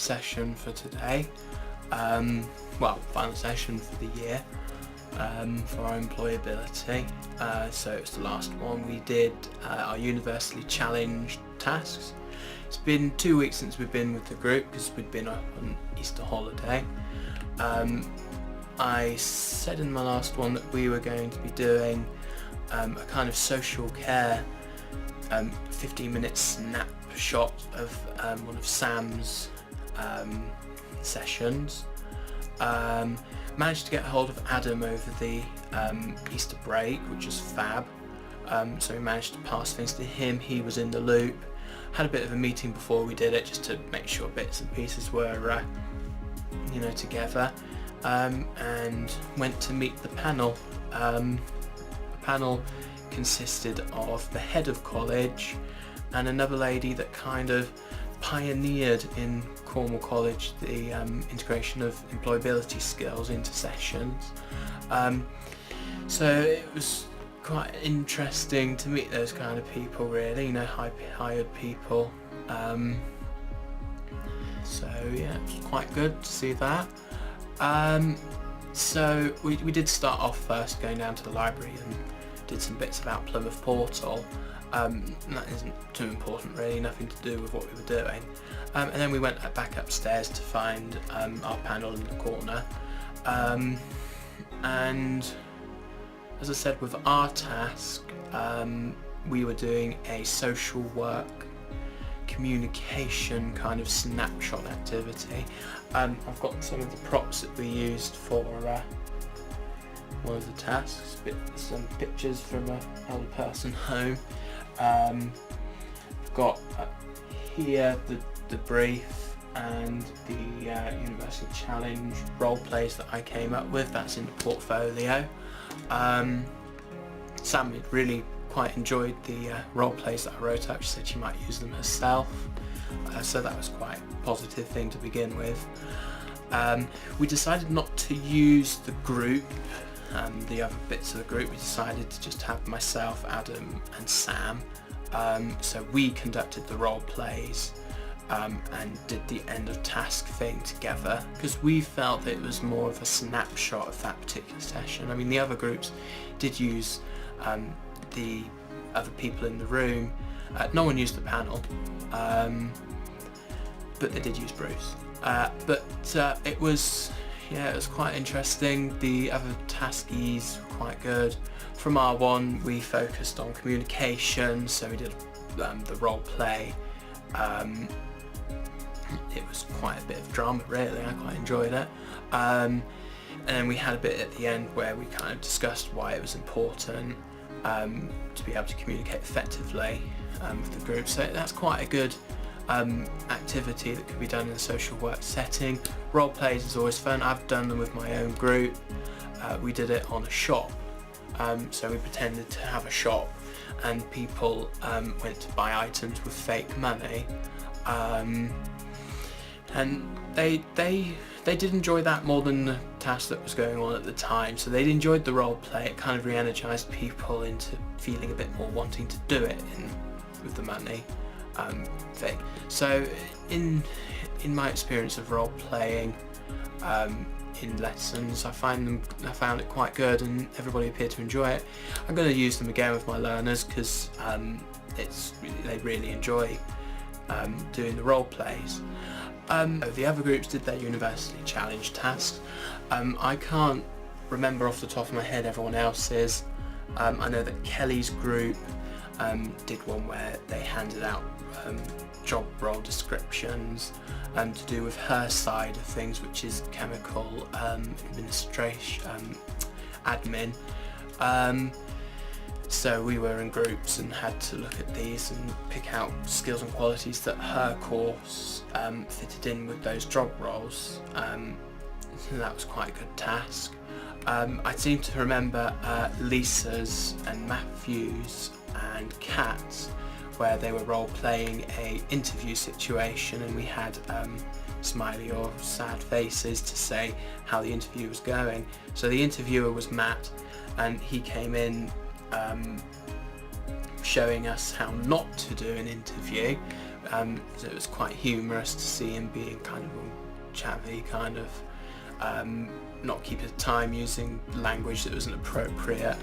session for today. Final session for the year for our employability. So it's the last one. We did our universally challenged tasks. It's been 2 weeks since we've been with the group because we'd been on Easter holiday. I said in my last one that we were going to be doing a kind of social care 15-minute snapshot of one of Sam's sessions. Managed to get hold of Adam over the Easter break, which was fab. So we managed to pass things to him. He was in the loop. Had a bit of a meeting before we did it just to make sure bits and pieces were together, and went to meet the panel. The panel consisted of the head of college and another lady that kind of pioneered in Cornwall College the integration of employability skills into sessions. So it was quite interesting to meet those kind of people, really, hired people. So yeah, it was quite good to see that. So we did start off first going down to the library and did some bits about Plymouth Portal. That isn't too important really, nothing to do with what we were doing. And then we went back upstairs to find our panel in the corner. And as I said, with our task, we were doing a social work communication kind of snapshot activity. I've got some of the props that we used for one of the tasks, some pictures from an elder person home. I've got here the brief and the University Challenge role plays that I came up with. That's in the portfolio. Sam really quite enjoyed the role plays that I wrote up. She said she might use them herself, so that was quite a positive thing to begin with. We decided not to use the group, the other bits of the group. We decided to just have myself, Adam and Sam. So we conducted the role plays and did the end of task thing together because we felt that it was more of a snapshot of that particular session. I mean, the other groups did use the other people in the room. No one used the panel, but they did use Bruce. It was quite interesting. The other taskies were quite good. From our one, we focused on communication, so we did the role play. It was quite a bit of drama, really. I quite enjoyed it. And then we had a bit at the end where we kind of discussed why it was important to be able to communicate effectively with the group. So that's quite a good activity that could be done in a social work setting. Role plays is always fun. I've done them with my own group. We did it on a shop. So we pretended to have a shop and people went to buy items with fake money. And they did enjoy that more than the task that was going on at the time. So they enjoyed the role play. It kind of re-energized people into feeling a bit more wanting to do it with the money thing. So in my experience of role playing in lessons, I found it quite good and everybody appeared to enjoy it. I'm going to use them again with my learners because they really enjoy doing the role plays. The other groups did their University Challenge tasks. I can't remember off the top of my head everyone else's. I know that Kelly's group did one where they handed out job role descriptions to do with her side of things, which is chemical administration, admin. So we were in groups and had to look at these and pick out skills and qualities that her course fitted in with those job roles. So that was quite a good task. I seem to remember Lisa's and Matthew's and Kat's, where they were role playing a interview situation and we had smiley or sad faces to say how the interview was going. So the interviewer was Matt and he came in showing us how not to do an interview, So it was quite humorous to see him being kind of all chavvy, kind of not keeping time, using language that wasn't appropriate.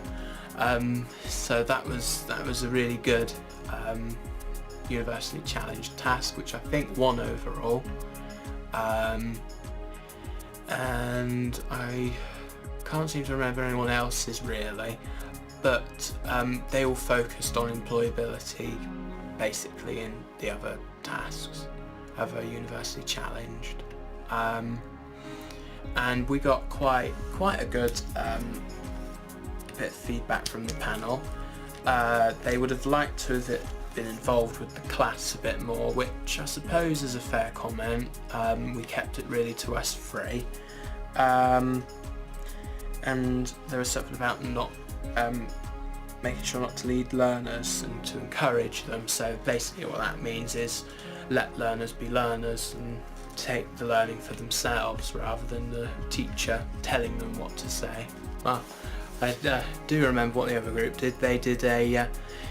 So that was a really good University Challenge task, which I think won overall. And I can't seem to remember anyone else's really, but they all focused on employability basically in the other tasks of a University Challenged. And we got quite a good bit of feedback from the panel. They would have liked to have been involved with the class a bit more, which I suppose is a fair comment. We kept it really to us three. And there was something about not making sure not to lead learners and to encourage them. So basically what that means is let learners be learners and take the learning for themselves rather than the teacher telling them what to say. Well, I do remember what the other group did. They did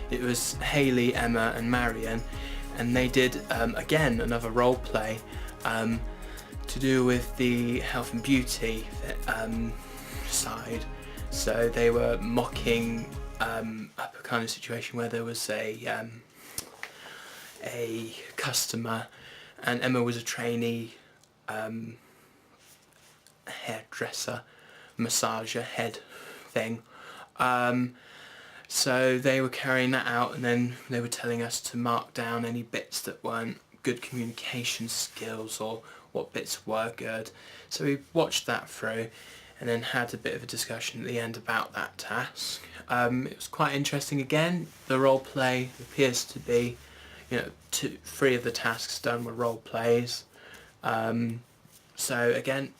it was Hayley, Emma and Marion, and they did again another role play to do with the health and beauty side. So they were mocking up a kind of situation where there was a customer, and Emma was a trainee hairdresser, massager, head thing. So they were carrying that out, and then they were telling us to mark down any bits that weren't good communication skills or what bits were good. So we watched that through and then had a bit of a discussion at the end about that task. It was quite interesting again. The role play appears to be, three of the tasks done were role plays. So again,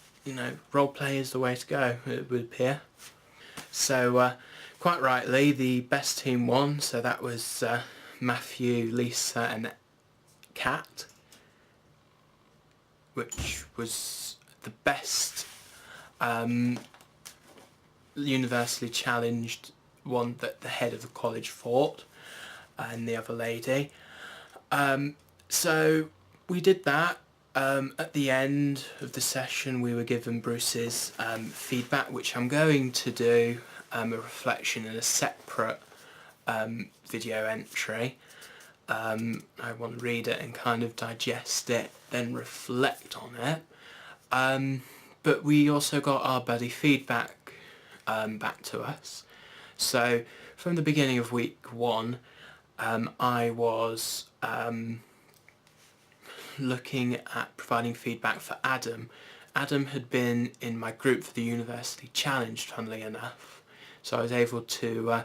role play is the way to go, it would appear. So quite rightly, the best team won. So that was Matthew, Lisa and Kat, which was the best University Challenged one that the head of the college fought, and the other lady. So we did that. At the end of the session we were given Bruce's feedback, which I'm going to do a reflection in a separate video entry. I want to read it and kind of digest it, then reflect on it. But we also got our buddy feedback back to us. So from the beginning of week 1, I was looking at providing feedback for Adam. Adam had been in my group for the University Challenge, funnily enough, so I was able to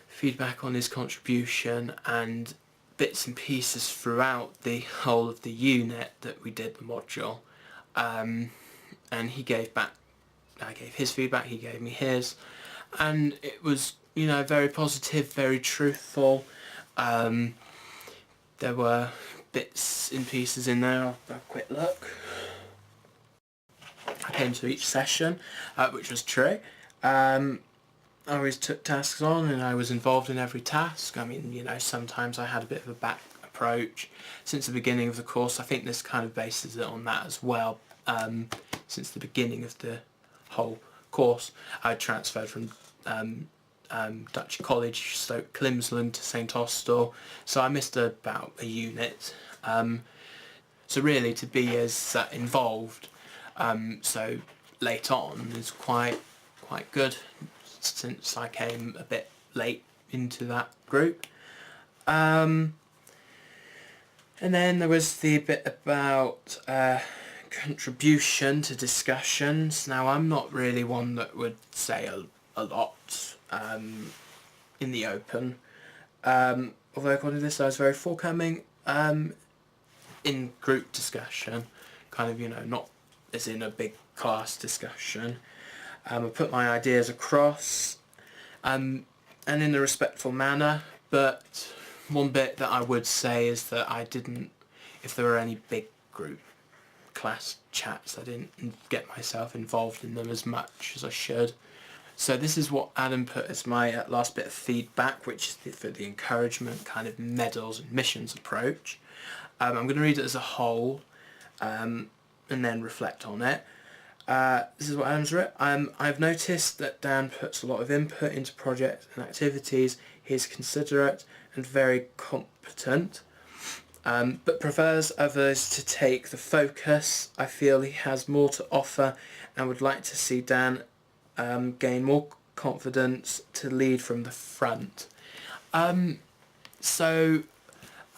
feedback on his contribution and bits and pieces throughout the whole of the unit that we did the module. And he gave back, I gave his feedback, he gave me his, and it was, very positive, very truthful. There were bits and pieces in there. I'll have a quick look. I came to each session, which was true. I always took tasks on and I was involved in every task. I mean, sometimes I had a bit of a back approach. Since the beginning of the course, I think this kind of bases it on that as well. Since the beginning of the whole course, I transferred from Dutch College, Stoke Climsland to St Austell, so I missed about a unit. So really to be as involved so late on is quite good, since I came a bit late into that group. And then there was the bit about contribution to discussions. Now I'm not really one that would say a lot in the open, although according to this I was very forthcoming in group discussion, kind of, not as in a big class discussion. I put my ideas across and in a respectful manner, but one bit that I would say is that I didn't, if there were any big group class chats, I didn't get myself involved in them as much as I should. So this is what Adam put as my last bit of feedback, which is for the encouragement kind of medals and missions approach. I'm going to read it as a whole and then reflect on it. This is what Adam's written. I've noticed that Dan puts a lot of input into projects and activities. He's considerate and very competent, but prefers others to take the focus. I feel he has more to offer and would like to see Dan gain more confidence to lead from the front. So,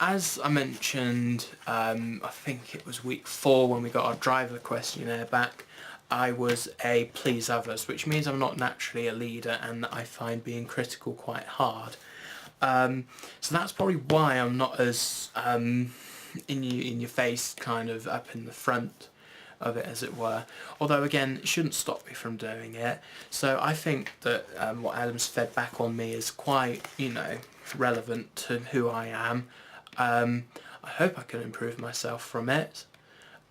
as I mentioned, I think it was week 4 when we got our driver questionnaire back, I was a please others, which means I'm not naturally a leader and that I find being critical quite hard. So that's probably why I'm not as in your face, kind of up in the front of it, as it were. Although again, it shouldn't stop me from doing it. So I think that what Adam's fed back on me is quite, relevant to who I am. I hope I can improve myself from it.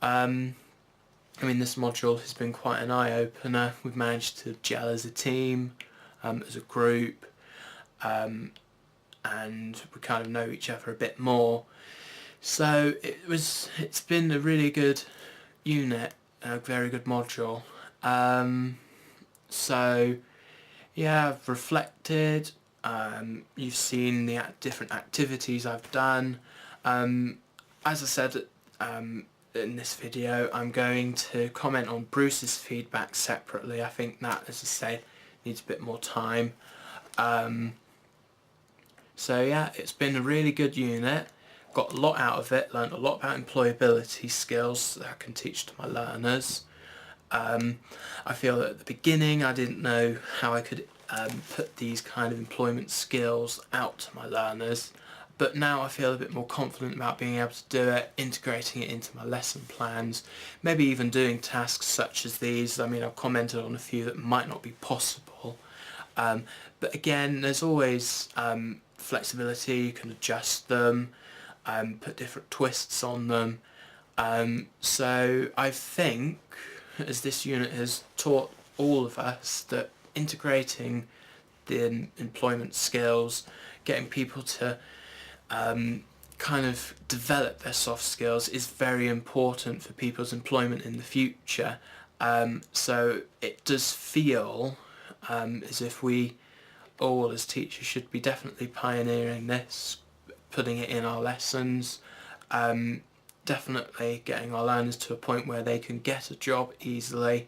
This module has been quite an eye-opener. We've managed to gel as a team, as a group, and we kind of know each other a bit more. So it's been a really good unit, a very good module. So yeah, I've reflected. You've seen the different activities I've done. As I said in this video, I'm going to comment on Bruce's feedback separately. I think that, as I say, needs a bit more time. So yeah, it's been a really good unit. Got a lot out of it, learned a lot about employability skills that I can teach to my learners. I feel that at the beginning I didn't know how I could put these kind of employment skills out to my learners, but now I feel a bit more confident about being able to do it, integrating it into my lesson plans, maybe even doing tasks such as these. I've commented on a few that might not be possible, but again, there's always flexibility. You can adjust them, put different twists on them. So I think, as this unit has taught all of us, that integrating the employment skills, getting people to kind of develop their soft skills is very important for people's employment in the future. So it does feel as if we all as teachers should be definitely pioneering this, putting it in our lessons, definitely getting our learners to a point where they can get a job easily,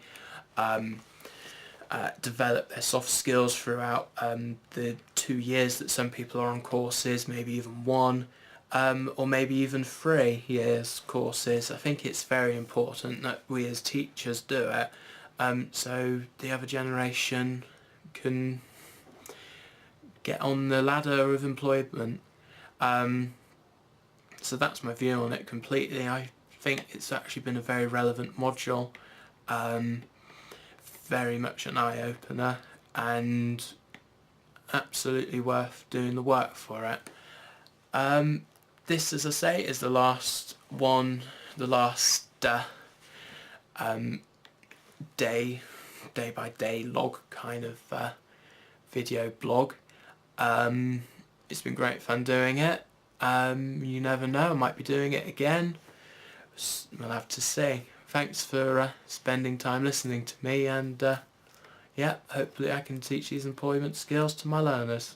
develop their soft skills throughout the 2 years that some people are on courses, maybe even 1, or maybe even 3 years courses. I think it's very important that we as teachers do it, so the other generation can get on the ladder of employment. So that's my view on it completely. I think it's actually been a very relevant module, very much an eye-opener, and absolutely worth doing the work for it. This, as I say, is the last one, the last day-by-day log kind of video blog. It's been great fun doing it. You never know, I might be doing it again. We'll have to see. Thanks for spending time listening to me, and yeah, hopefully I can teach these employment skills to my learners.